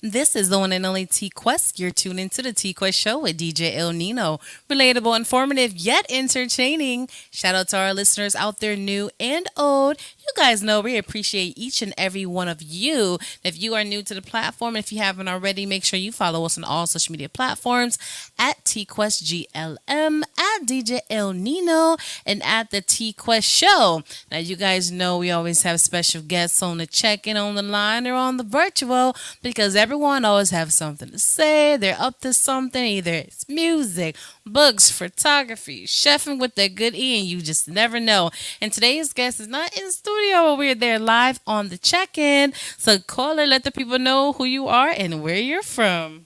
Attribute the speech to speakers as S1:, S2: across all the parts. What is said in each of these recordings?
S1: This is the one and only T Quest. You're tuned into the T Quest show with DJ El Nino. Relatable, informative, yet entertaining. Shout out to our listeners out there, new and old. You guys know we appreciate each and every one of you. If you are new to the platform, if you haven't already, make sure you follow us on all social media platforms at TQuestGLM, at DJ El Nino, and at the T Quest Show. Now, you guys know we always have special guests on the check in on the line or on the virtual because everyone always have something to say. They're up to something. Either it's music, books, photography, chefing with their good E, and you just never know. And today's guest is not in the studio, but we're there live on the check in. So, caller, let the people know who you are and where you're from.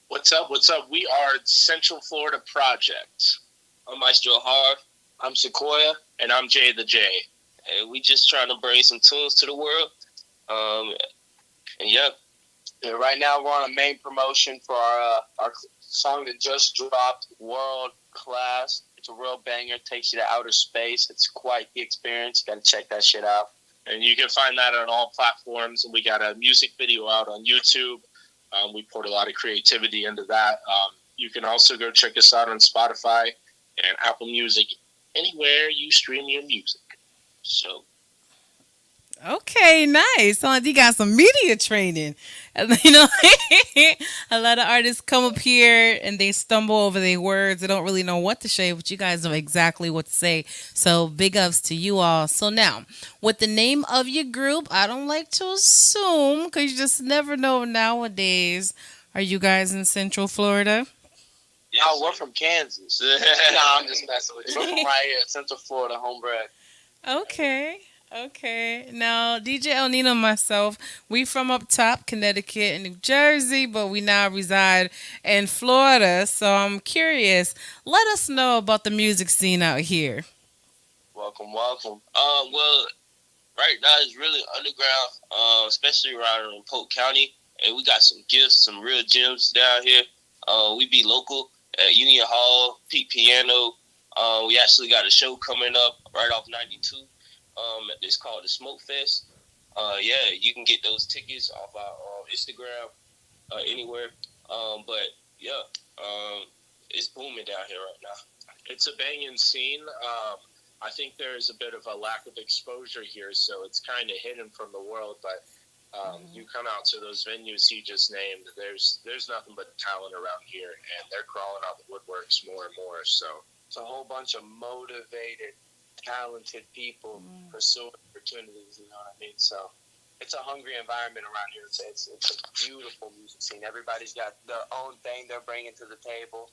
S2: What's up? What's up? We are Central Florida Project. I'm Maestro Har. I'm Sequoia. And I'm Jay the J. And we just trying to bring some tunes to the world. And yeah. Yeah, right now we're on a main promotion for our song that just dropped, World Class. It's a real banger. It takes you to outer space. It's quite the experience. You got to check that shit out. And you can find that on all platforms. And we got a music video out on YouTube. We poured a lot of creativity into that. You can also go check us out on Spotify and Apple Music, anywhere you stream your music. So,
S1: Okay, nice. So you got some media training. And, a lot of artists come up here and they stumble over their words. They don't really know what to say, but you guys know exactly what to say. So big ups to you all. So now, with the name of your group, I don't like to assume because you just never know nowadays. Are you guys in Central Florida?
S2: yeah, we're from Kansas. No, I'm just messing with you. We're from right here, Central Florida, homebred.
S1: Okay. Okay. Now, DJ El Nino and myself, we from up top, Connecticut and New Jersey, but we now reside in Florida. So I'm curious. Let us know about the music scene out here.
S2: Welcome, welcome. Well, right now it's really underground, especially around in Polk County. And we got some gifts, some real gems down here. We be local at Union Hall, Peak Piano. We actually got a show coming up right off 92. It's called the Smoke Fest. Yeah, you can get those tickets off our Instagram, anywhere. But yeah, it's booming down here right now. It's a banging scene. I think there's a bit of a lack of exposure here, so it's kind of hidden from the world. But you come out to those venues he just named, there's nothing but talent around here, and they're crawling out the woodworks more and more. So it's a whole bunch of motivated, talented people pursuing opportunities. You know what I mean? So it's a hungry environment around here. It's a beautiful music scene. Everybody's got their own thing they're bringing to the table.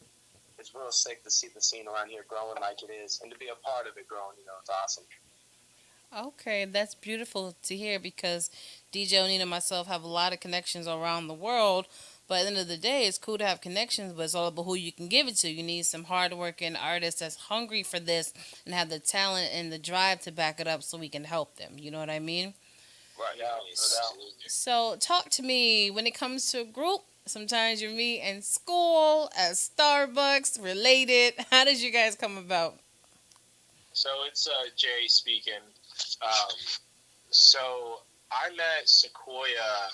S2: It's real sick to see the scene around here growing like it is, and to be a part of it growing. It's awesome.
S1: Okay, that's beautiful to hear because DJ O'Neill and myself have a lot of connections around the world. But at the end of the day, it's cool to have connections, but it's all about who you can give it to. You need some hardworking artists that's hungry for this and have the talent and the drive to back it up so we can help them. You know what I mean?
S2: Right. Yeah. No.
S1: So, talk to me when it comes to a group. Sometimes you meet in school, at Starbucks, related. How did you guys come about?
S2: So it's Jay speaking. Um, so I met Sequoia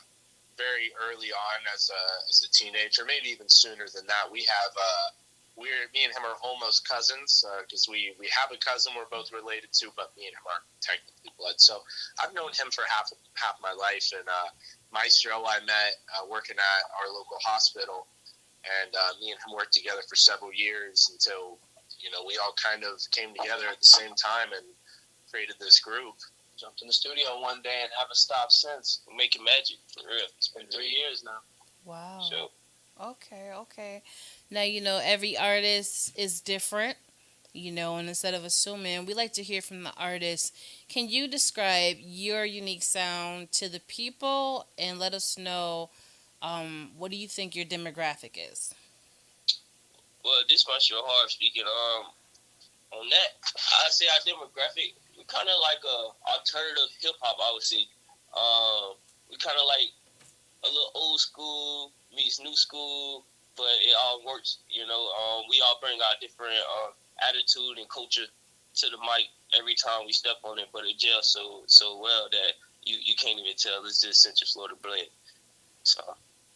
S2: very early on as a teenager, maybe even sooner than that. We have me and him are almost cousins because we have a cousin we're both related to, but me and him aren't technically blood. So I've known him for half my life, and Maestro I met working at our local hospital, and me and him worked together for several years until we all kind of came together at the same time and created this group. Jumped in the studio one day and haven't stopped since. We're making magic for real. It's been 3 years now.
S1: Wow.
S2: So
S1: Okay, okay. Now, every artist is different, and instead of assuming, we like to hear from the artist. Can you describe your unique sound to the people and let us know what do you think your demographic is?
S2: well, this my show hard speaking. On that, I say our demographic, we kind of like a alternative hip hop. I would say, we kind of like a little old school meets new school, but it all works. We all bring our different attitude and culture to the mic every time we step on it, but it gels so well that you can't even tell it's just Central Florida blend. So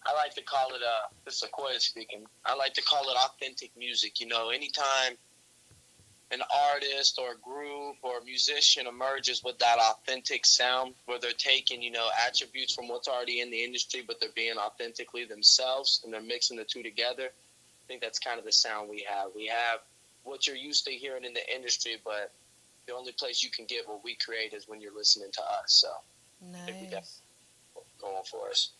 S2: I like to call it this is Sequoia speaking. I like to call it authentic music. Anytime an artist or a group or a musician emerges with that authentic sound where they're taking, attributes from what's already in the industry, but they're being authentically themselves and they're mixing the two together. I think that's kind of the sound we have. We have what you're used to hearing in the industry, but the only place you can get what we create is when you're listening to us. So I think we got
S1: Nice.
S2: going for us.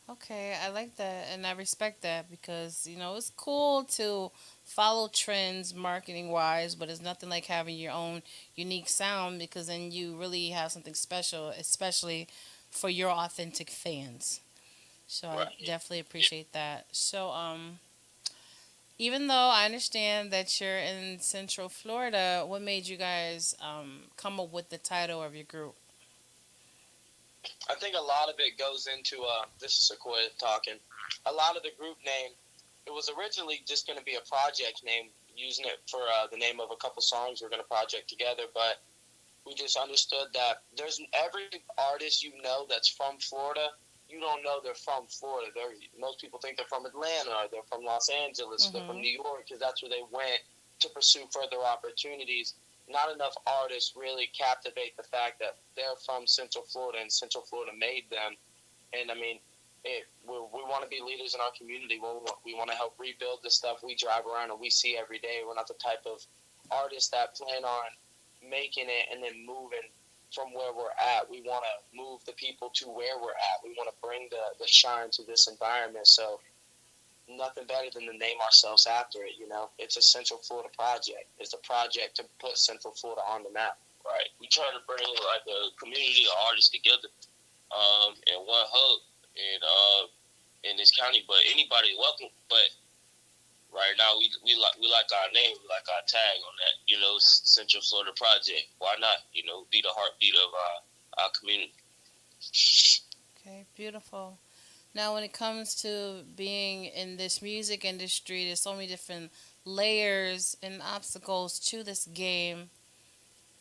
S1: Okay, I like that and I respect that because, it's cool to follow trends marketing wise, but it's nothing like having your own unique sound because then you really have something special, especially for your authentic fans. So I
S2: Right.
S1: definitely appreciate that. So, even though I understand that you're in Central Florida, what made you guys come up with the title of your group?
S2: I think a lot of it goes into this is Sequoia talking. A lot of the group name, it was originally just going to be a project name, using it for the name of a couple songs we're going to project together. But we just understood that there's every artist that's from Florida. You don't know they're from Florida. Most people think they're from Atlanta, or they're from Los Angeles, they're from
S1: Mm-hmm.
S2: New York, because that's where they went to pursue further opportunities. Not enough artists really captivate the fact that they're from Central Florida and Central Florida made them. And I mean, we want to be leaders in our community. We want to help rebuild the stuff we drive around and we see every day. We're not the type of artists that plan on making it and then moving from where we're at. We want to move the people to where we're at. We want to bring the shine to this environment. So nothing better than to name ourselves after it. It's a Central Florida project. It's a project to put Central Florida on the map. Right. We try to bring like a community of artists together, in one hub in this county. But anybody welcome. But right now we like our name, we like our tag on that. Central Florida Project. Why not? Be the heartbeat of our community.
S1: Okay, beautiful. Now, when it comes to being in this music industry, there's so many different layers and obstacles to this game.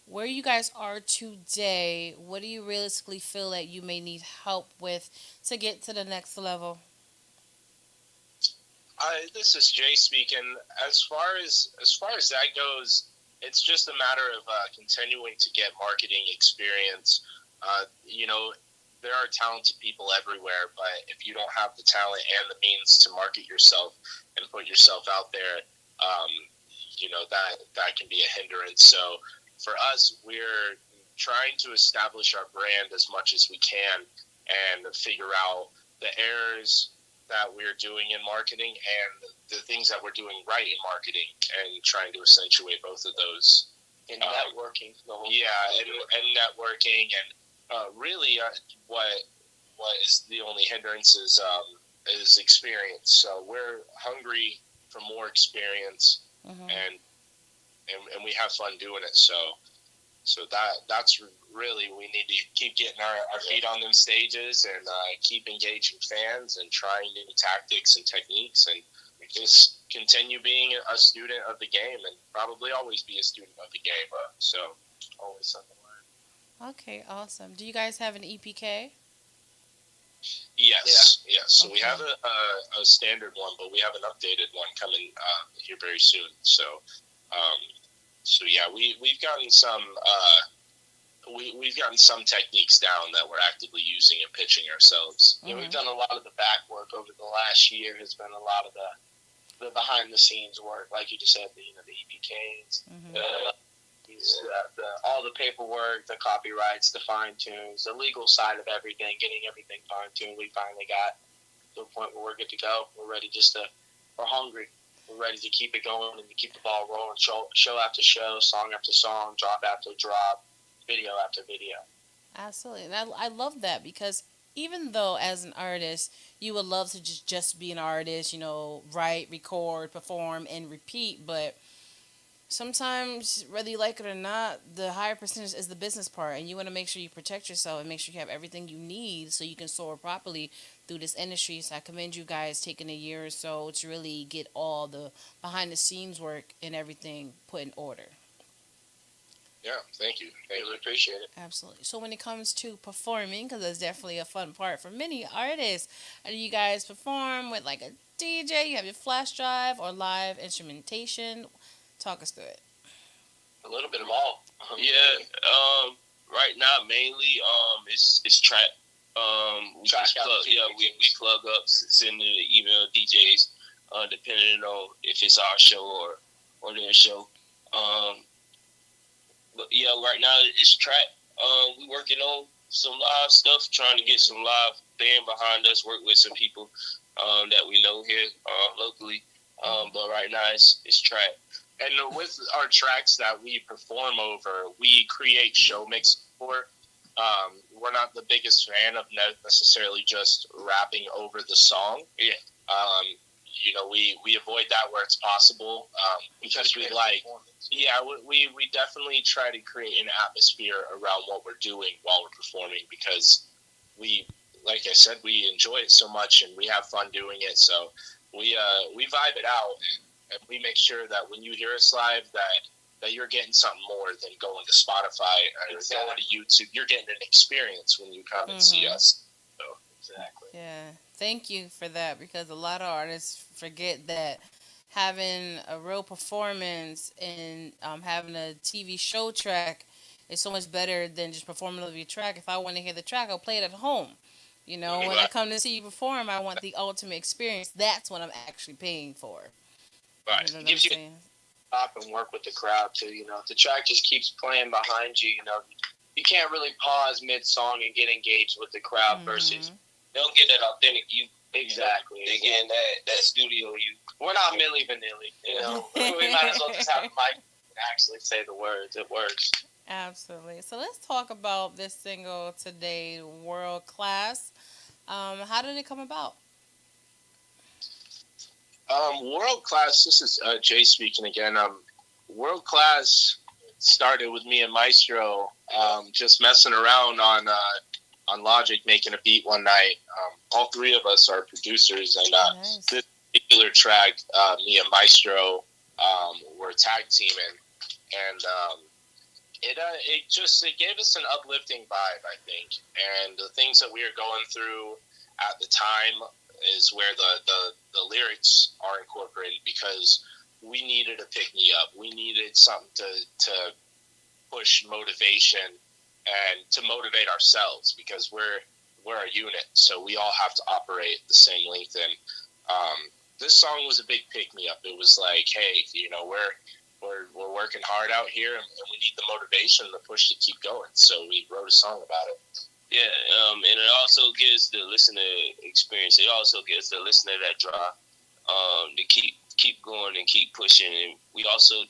S1: Where you guys are today, what do you realistically feel that you may need help with to get to the next level?
S2: This is Jay speaking. As far as that goes, it's just a matter of continuing to get marketing experience. There are talented people everywhere, but if you don't have the talent and the means to market yourself and put yourself out there, that can be a hindrance. So for us, we're trying to establish our brand as much as we can and figure out the errors that we're doing in marketing and the things that we're doing right in marketing and trying to accentuate both of those. And networking. And networking and really what is the only hindrance is experience. So we're hungry for more experience
S1: Mm-hmm.
S2: and we have fun doing it. So that's really we need to keep getting our feet on them stages and keep engaging fans and trying new tactics and techniques and just continue being a student of the game and probably always be a student of the game. So always something to learn.
S1: Okay, awesome. Do you guys have an EPK?
S2: Yes, yes. So we
S1: Okay.
S2: have a standard one, but we have an updated one coming here very soon. Um, so yeah, we've gotten some. We've gotten some techniques down that we're actively using and pitching ourselves. We've
S1: Mm-hmm.
S2: done a lot of the back work over the last year. Has been a lot of the behind the scenes work, like you just said, the EPKs,
S1: Mm-hmm.
S2: all the paperwork, the copyrights, the fine tunes, the legal side of everything, getting everything fine tuned. We finally got to a point where we're good to go. We're ready we're hungry. We're ready to keep it going and to keep the ball rolling, show after show, song after song, drop after drop, video after video.
S1: Absolutely. And I love that because even though as an artist, you would love to just be an artist, write, record, perform, and repeat, but sometimes, whether you like it or not, the higher percentage is the business part, and you want to make sure you protect yourself and make sure you have everything you need so you can soar properly through this industry. So I commend you guys taking a year or so to really get all the behind the scenes work and everything put in order.
S3: Yeah, thank you. Really appreciate it.
S1: Absolutely. So when it comes to performing, because that's definitely a fun part for many artists, do you guys perform with like a DJ? You have your flash drive or live instrumentation? Talk us through it.
S3: A little bit of all.
S2: Yeah. Right now mainly it's trap. We
S3: Track
S2: just
S3: out
S2: plug.
S3: the
S2: Yeah, we plug up, send the email DJs, depending on if it's our show or their show. Um, but yeah, right now it's trap. We working on some live stuff, trying to get some live band behind us. Work with some people that we know here locally. But right now it's trap.
S3: And with our tracks that we perform over, we create show mix for. We're not the biggest fan of necessarily just rapping over the song.
S2: Yeah.
S3: Um, we avoid that where it's possible because we like, yeah, we definitely try to create an atmosphere around what we're doing while we're performing because we, like I said, we enjoy it so much and we have fun doing it. So we vibe it out and we make sure that when you hear us live that you're getting something more than going to Spotify or going to YouTube. You're getting an experience when you come and see us. So exactly.
S1: Yeah. Thank you for that because a lot of artists forget that having a real performance and having a TV show track is so much better than just performing over your track. If I want to hear the track, I'll play it at home. You know, when I come to see you perform, I want the ultimate experience. That's what I'm actually paying for.
S3: Right.
S1: You know
S3: It
S1: what I'm
S3: gives you
S1: saying?
S3: stop and work with the crowd too. If the track just keeps playing behind you, you can't really pause mid song and get engaged with the crowd versus
S2: They don't get that authentic you.
S3: exactly.
S2: They get in that studio you.
S3: We're not Milli Vanilli. We might as well just have a mic and actually say the words. It works.
S1: Absolutely. So let's talk about this single today, World Class. How did it come about?
S3: World Class. This is Jay speaking again. World Class started with me and Maestro just messing around on Logic, making a beat one night. All three of us are producers, and
S1: Nice.
S3: this particular track, me and Maestro were tag teaming, and it gave us an uplifting vibe, I think. And the things that we were going through at the time is where the lyrics are incorporated because we needed a pick me up. We needed something to push motivation and to motivate ourselves because we're a unit, so we all have to operate the same length. And this song was a big pick me up. It was like, hey, we're working hard out here, and we need the motivation and the push to keep going. So we wrote a song about it.
S2: Yeah, and it also gives the listener experience. It also gives the listener that drive to keep going and keep pushing. And we also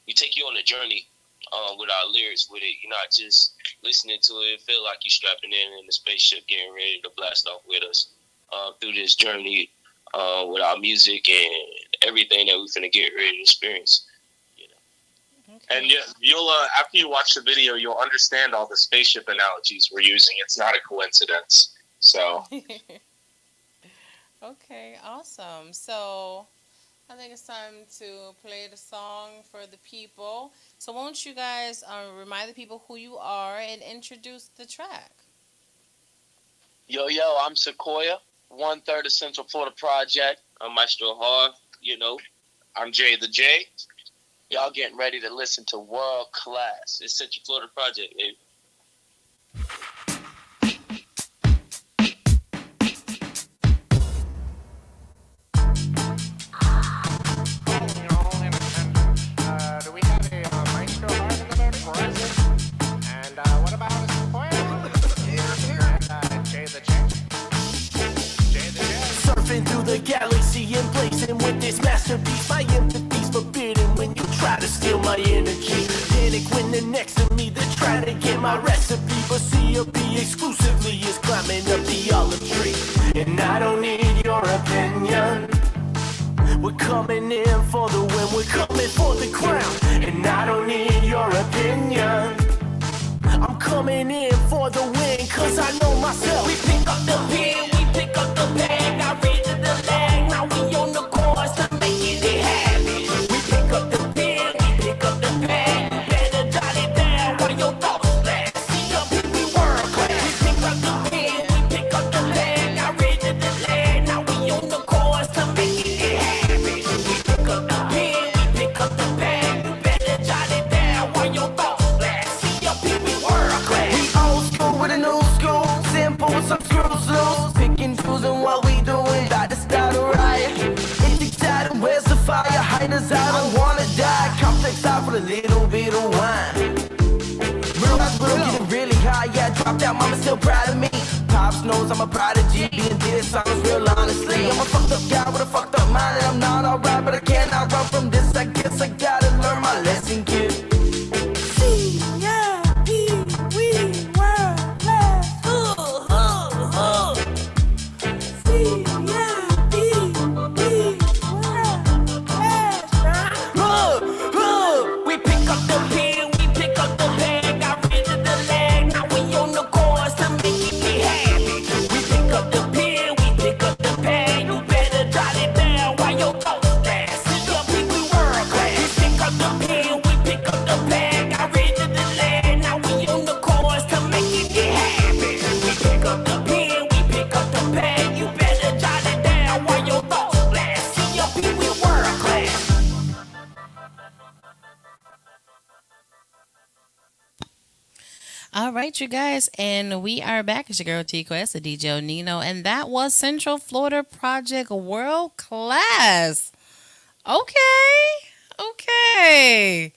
S2: we take you on a journey with our lyrics with it. You're not just listening to it, feel like you're strapping in the spaceship getting ready to blast off with us through this journey with our music and everything that we're going to get ready to experience.
S1: Okay.
S3: And you'll after you watch the video, you'll understand all the spaceship analogies we're using. It's not a coincidence. So
S1: Okay, awesome. So I think it's time to play the song for the people. So won't you guys remind the people who you are and introduce the track?
S3: yo, I'm Sequoia, 1/3 of Central Florida Project.
S2: I'm Maestro Hard,
S3: I'm Jay the J. Y'all getting ready to listen to World Class.
S2: it's Central Florida Project, baby.
S4: Do we have a maestro heart in the building? Present. And what about a spoiler? Here. And Jay the J. Jay the J.
S5: Surfing through the galaxy and blazing with this masterpiece. My empathy's forbidden when you try to steal my energy. Panic when they're next to me, they're trying to get my recipe. But CLB exclusively is climbing up the olive tree. And I don't need your opinion. We're coming in for the win, we're coming for the crown. And I don't need your opinion. I'm coming in for the win, cause I know myself. We pick up the pen, we pick up the bag. Got rid of the lag, now we on the course to making it happen. We pick up the pen, we pick up the bag. Better jot it down. a little bit of wine. Real house real, getting really high, yeah, I dropped out, mama still proud of me. Pops knows I'm a prodigy, being this honest, real honestly. I'm a fucked up guy with a fucked up mind, and I'm not alright, but I cannot run from this. I guess I gotta learn my lesson, kid. We pick up the pen, we pick up the bag, got rid of the lag, now we on the course to make it happy. We pick up the pen, we pick up the bag, you better jot it down while your thoughts last. See your people world class. We pick up the pen, we pick up the bag, got rid of the lag, now we on the course to make it happy. We pick up the pen, we pick up the bag, you better jot it down while your thoughts last. See your people world class.
S1: All right, you guys, and we are back. It's your girl T Quest, the DJ Nino, and that was Central Florida Project World Class. Okay, okay.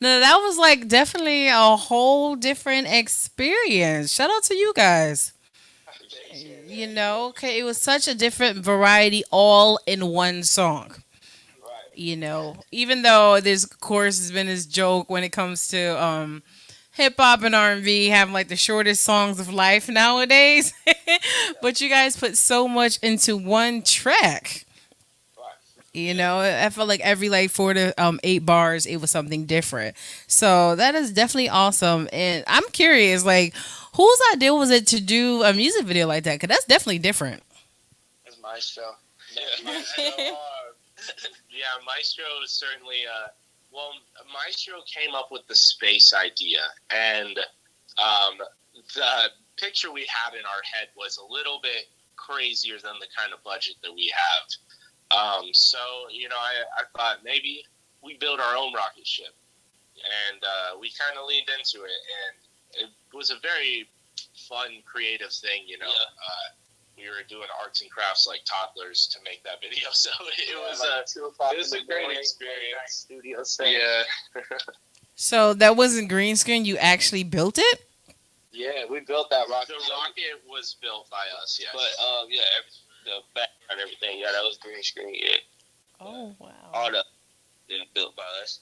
S1: Now that was like definitely a whole different experience. Shout out to you guys. You know, okay, it was such a different variety all in one song. You know, even though there's of course has been this joke when it comes to hip hop and R&B having like the shortest songs of life nowadays. But you guys put so much into one track. You know, I felt like every like 4 to 8 bars, it was something different. So that is definitely awesome. And I'm curious, like, whose idea was it to do a music video like that? Because that's definitely different.
S3: It's Maestro. Yeah, Maestro is certainly. Well, Maestro came up with the space idea, and the picture we had in our head was a little bit crazier than the kind of budget that we have. So, you know, I thought maybe we build our own rocket ship, and we kind of leaned into it, and it was a very fun, creative thing, you know. Yeah. We were doing arts and crafts like toddlers to make that video, so it was a great experience. Studio set. Yeah.
S1: So that wasn't green screen. You actually built it.
S2: Yeah, we built that rocket.
S3: The rocket was built by us, yes.
S2: But yeah, the background, everything, yeah, that was green screen. Yeah.
S1: Oh wow.
S2: All the built by us.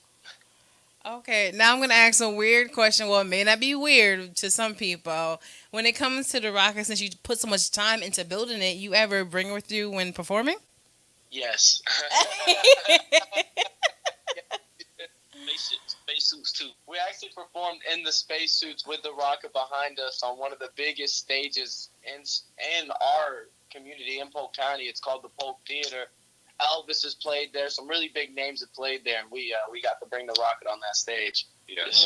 S1: Okay, now I'm gonna ask a weird question. Well, it may not be weird to some people. When it comes to the rocket, since you put so much time into building it, you ever bring it with you when performing?
S3: Yes.
S2: Spacesuits too.
S6: We actually performed in the spacesuits with the rocket behind us on one of the biggest stages in our community in Polk County. It's called the Polk Theater. Elvis has played there. Some really big names have played there, and we got to bring the rocket on that stage.
S2: Yes,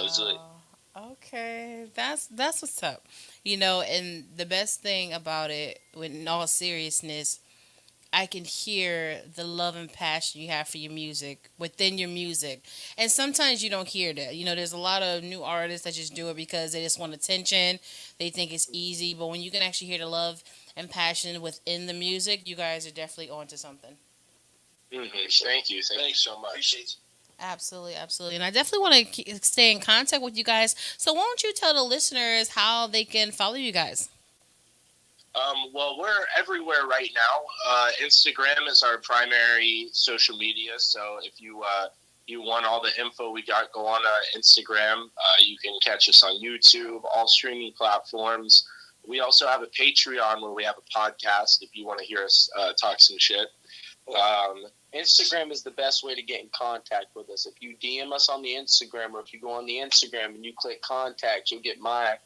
S1: okay, that's what's up. You know, and the best thing about it, in all seriousness, I can hear the love and passion you have for your music within your music. And sometimes you don't hear that. You know, there's a lot of new artists that just do it because they just want attention. They think it's easy. But when you can actually hear the love and passion within the music, you guys are definitely onto something.
S3: Mm-hmm. Thank you so much.
S2: Appreciate you.
S1: Absolutely, absolutely. And I definitely want to stay in contact with you guys. So why don't you tell the listeners how they can follow you guys?
S3: Well, we're everywhere right now. Instagram is our primary social media. So if you want all the info we got, go on Instagram. You can catch us on YouTube, all streaming platforms. We also have a Patreon where we have a podcast if you want to hear us talk some shit.
S6: Instagram is the best way to get in contact with us. If you DM us on the Instagram, or if you go on the Instagram and you click contact, you'll get my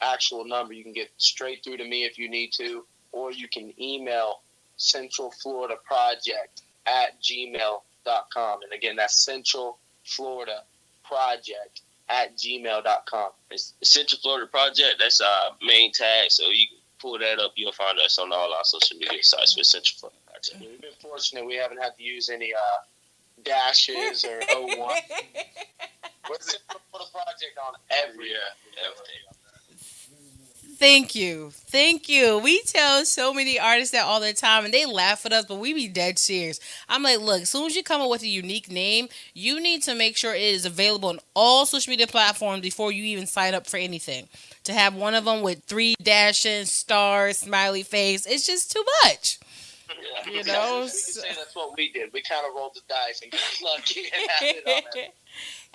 S6: actual number. You can get straight through to me if you need to, or you can email centralfloridaproject@gmail.com. And again, that's centralfloridaproject@gmail.com.
S2: It's Central Florida Project. That's our main tag. So you can pull that up. You'll find us on all our social media sites for Central Florida Project.
S6: We've been fortunate. We haven't had to use any dashes or O1. We're Central Florida Project on every.
S3: Yeah.
S1: Thank you. Thank you. We tell so many artists that all the time and they laugh at us, but we be dead serious. I'm like, look, as soon as you come up with a unique name, you need to make sure it is available on all social media platforms before you even sign up for anything. To have one of them with three dashes, stars, smiley face, it's just too much. You
S6: Yeah,
S1: know?
S6: you could say that's what we did. We kind of rolled the dice and got lucky and had it on it.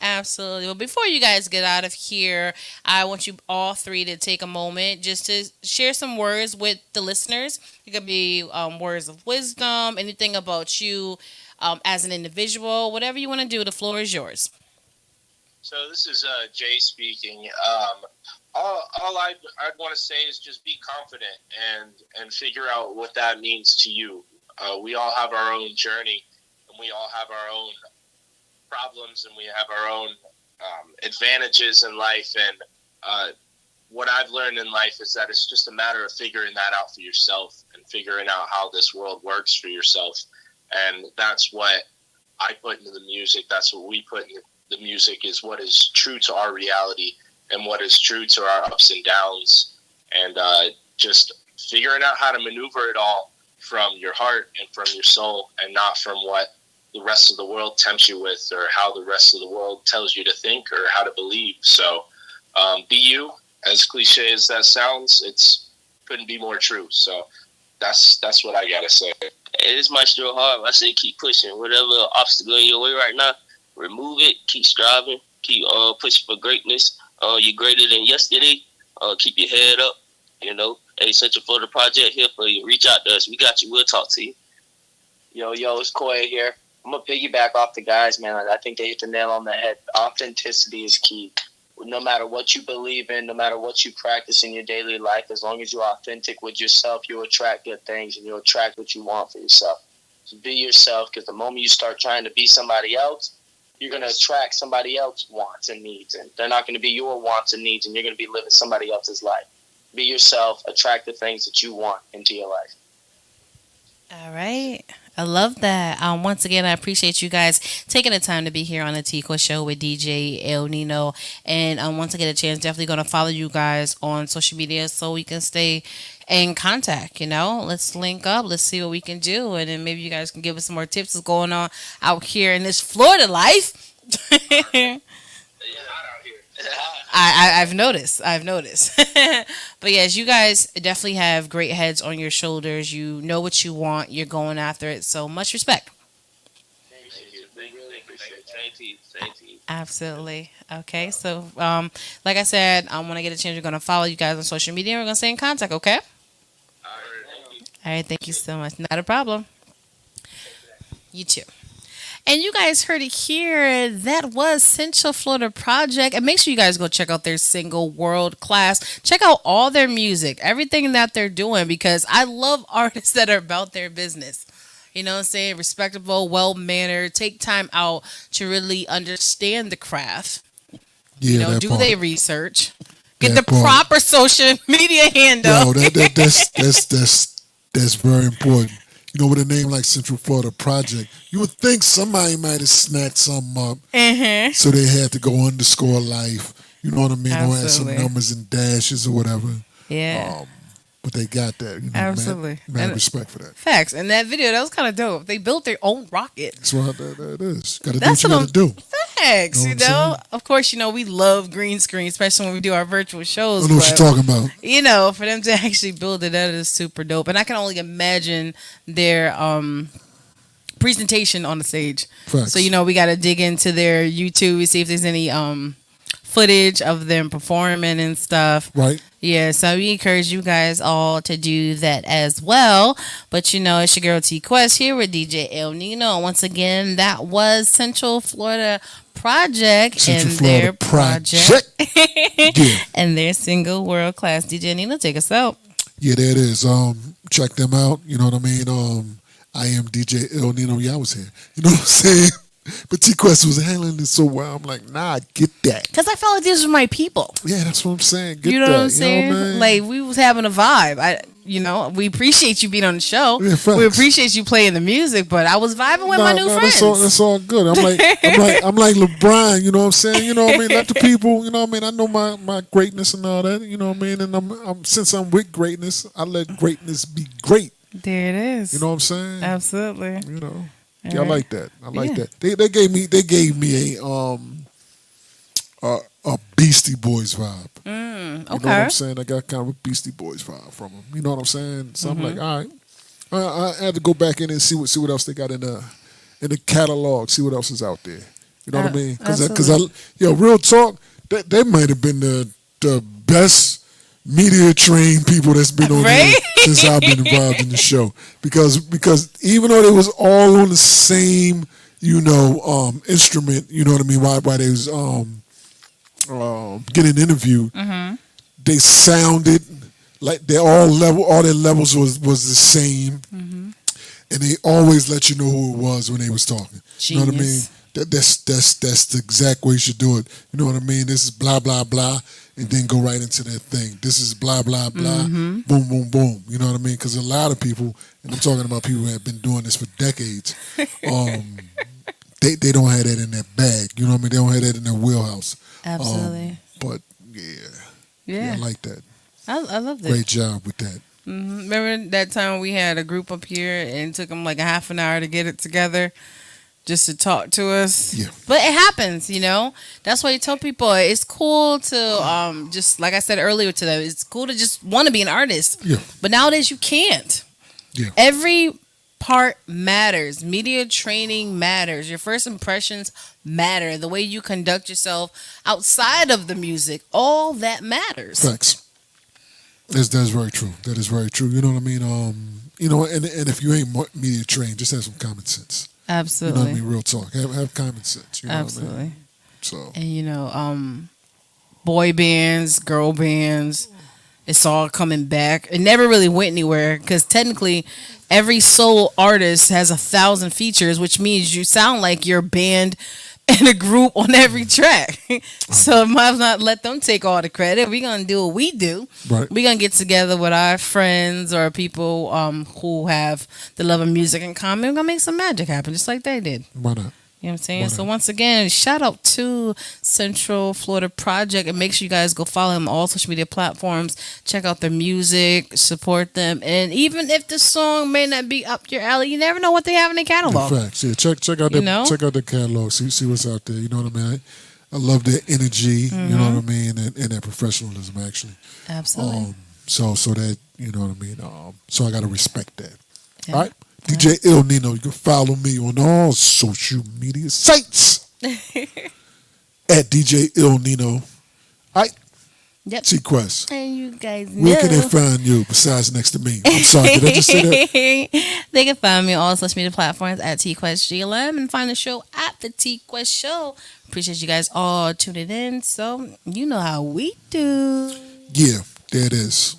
S1: Absolutely. Well, before you guys get out of here, I want you all three to take a moment just to share some words with the listeners. It could be words of wisdom, anything about you as an individual, whatever you want to do. The floor is yours.
S3: So this is Jay speaking. All I'd want to say is just be confident and figure out what that means to you. We all have our own journey, and we all have our own problems, and we have our own advantages in life. And what I've learned in life is that it's just a matter of figuring that out for yourself and figuring out how this world works for yourself. And that's what I put into the music. That's what we put in the music, is what is true to our reality and what is true to our ups and downs. And just figuring out how to maneuver it all from your heart and from your soul, and not from what the rest of the world tempts you with, or how the rest of the world tells you to think or how to believe. So be you. As cliche as that sounds, it's couldn't be more true. So that's what I gotta say.
S2: Hey, this might still hard. I say keep pushing. Whatever obstacle in your way right now, remove it. Keep striving. Keep pushing for greatness. You're greater than yesterday. Keep your head up. You know, hey, Central Florida Project here for you. Reach out to us. We got you. We'll talk to you.
S6: Yo, it's Koya here. I'm going to piggyback off the guys, man. I think they hit the nail on the head. Authenticity is key. No matter what you believe in, no matter what you practice in your daily life, as long as you're authentic with yourself, you'll attract good things and you'll attract what you want for yourself. So be yourself, because the moment you start trying to be somebody else, you're going to attract somebody else's wants and needs. And they're not going to be your wants and needs, and you're going to be living somebody else's life. Be yourself. Attract the things that you want into your life.
S1: All right. I love that. Once again, I appreciate you guys taking the time to be here on the Tico Show with DJ El Nino. And once I get a chance, definitely going to follow you guys on social media so we can stay in contact. You know, let's link up. Let's see what we can do. And then maybe you guys can give us some more tips what's going on out here in this Florida life. I've noticed. But yes, you guys definitely have great heads on your shoulders. You know what you want. You're going after it. So much respect.
S2: Thank you. Same to you.
S1: Absolutely. Okay. So, like I said, when I get a chance, we're going to follow you guys on social media. And we're going to stay in contact. Okay.
S2: All right. Thank you.
S1: All right. Thank you so much. Not a problem. You too. And you guys heard it here. That was Central Florida Project. And make sure you guys go check out their single, World Class. Check out all their music, everything that they're doing, because I love artists that are about their business. You know what I'm saying? Respectable, well-mannered, take time out to really understand the craft.
S7: Yeah,
S1: You know,
S7: that
S1: do
S7: part.
S1: their research. Get
S7: That
S1: the
S7: part.
S1: proper social media handle.
S7: Yo, that's very important. You know, with a name like Central Florida Project, you would think somebody might have snatched something up, so they had to go underscore life. You know what I mean? Or add some
S1: Absolutely.
S7: numbers and dashes or whatever.
S1: Yeah.
S7: But they got that. You know,
S1: Absolutely.
S7: Mad
S1: And-
S7: respect for that.
S1: Facts. And that video, that was kind of dope. They built their own rocket.
S7: That's what that is. Got to do
S1: That's
S7: what you
S1: what
S7: got to do.
S1: Facts,
S7: Know
S1: you
S7: what I'm
S1: know.
S7: saying?
S1: Of course, you know, we love green screen, especially when we do our virtual shows.
S7: I know what you're
S1: But,
S7: talking about.
S1: you know, for them to actually build it, that is super dope. And I can only imagine their presentation on the stage.
S7: Facts.
S1: So, you know, we got to dig into their YouTube, see if there's any footage of them performing and stuff.
S7: Right?
S1: Yeah, so we encourage you guys all to do that as well. But you know, it's your girl T Quest here with DJ El Nino. And once again, that was Central Florida Project
S7: Central
S1: and
S7: Florida
S1: their project
S7: Yeah.
S1: and their single World Class. DJ Nino, take us out.
S7: Yeah, there it is. Check them out. You know what I mean? I am DJ El Nino. Yeah, I was here. You know what I'm saying? But T Quest was handling it so well. I'm like, nah, get that.
S1: Because I felt like these were my people.
S7: Yeah, that's what I'm saying. Get
S1: You know
S7: that.
S1: what I'm saying?
S7: man?
S1: Like, we was having a vibe. we appreciate you being on the show.
S7: Yeah, facts.
S1: We appreciate you playing the music, but I was vibing with my new friends.
S7: That's all good. I'm like LeBron, you know what I'm saying? You know what I mean? Let the people, you know what I mean? I know my greatness and all that, you know what I mean? And since I'm with greatness, I let greatness be great.
S1: There it is.
S7: You know what I'm saying?
S1: Absolutely.
S7: You know.
S1: All
S7: Yeah, I
S1: right.
S7: like that. I like
S1: Yeah.
S7: that. They gave me a Beastie Boys vibe. You know what
S1: Okay.
S7: I'm saying? I got kind of a Beastie Boys vibe from them. You know what I'm saying? So I'm like, all right. I had to go back in and see what else they got in the catalog. See what else is out there. You know what I mean? Because real talk, they might have been the best media trained people that's been on
S1: Right?
S7: there since I've been involved in the show. Because even though they was all on the same instrument, you know what I mean? Why they was getting interviewed, they sounded like all their levels was the same, and they always let you know who it was when they was talking. You know what I mean?
S1: Genius.
S7: That's the exact way you should do it. You know what I mean? This is blah blah blah, and then go right into that thing. This is blah blah blah, boom boom boom. You know what I mean? Because a lot of people, and I'm talking about people who have been doing this for decades, they don't have that in their bag. You know what I mean? They don't have that in their wheelhouse.
S1: Absolutely.
S7: But yeah, I like that.
S1: I love it.
S7: Great job with that.
S1: Remember that time we had a group up here and it took them like a half an hour to get it together just to talk to us?
S7: Yeah.
S1: But it happens, That's why you tell people it's cool to, just like I said earlier to them, it's cool to just want to be an artist.
S7: Yeah.
S1: But nowadays you can't.
S7: Yeah.
S1: Every part matters. Media training matters. Your first impressions matter. The way you conduct yourself outside of the music, all that matters.
S7: Facts. That's very true. That is very true. You know what I mean? And if you ain't media trained, just have some common sense.
S1: Absolutely.
S7: You know what I mean? Real talk. Have common sense. You know
S1: Absolutely.
S7: what I mean? So.
S1: And boy bands, girl bands, it's all coming back. It never really went anywhere because technically every solo artist has 1,000 features, which means you sound like you're a band and a group on every track. So might as well not let them take all the credit. We're going to do what we do.
S7: Right.
S1: We're going to get together with our friends or people who have the love of music in common. We're going to make some magic happen just like they did.
S7: Why not?
S1: You know what I'm saying?
S7: Why
S1: So
S7: not?
S1: once again, shout out to Central Florida Project and make sure you guys go follow them on all social media platforms. Check out their music, support them. And even if the song may not be up your alley, you never know what they have in their catalog.
S7: Facts. Yeah. Check out check out their catalog. See what's out there. You know what I mean? I love their energy. You know what I mean? And their professionalism actually.
S1: Absolutely.
S7: So that you know what I mean. So I gotta respect that.
S1: Yeah.
S7: All right. DJ Il Nino, you can follow me on all social media sites at DJ Il Nino. All right.
S1: Yep.
S7: T-Quest.
S1: And you guys know.
S7: Where can they find you besides next to me? I'm sorry, did I just say that?
S1: They can find me on all social media platforms at TQuestGLM and find the show at the TQuest Show. Appreciate you guys all tuning in. So you know how we do.
S7: Yeah, there it is.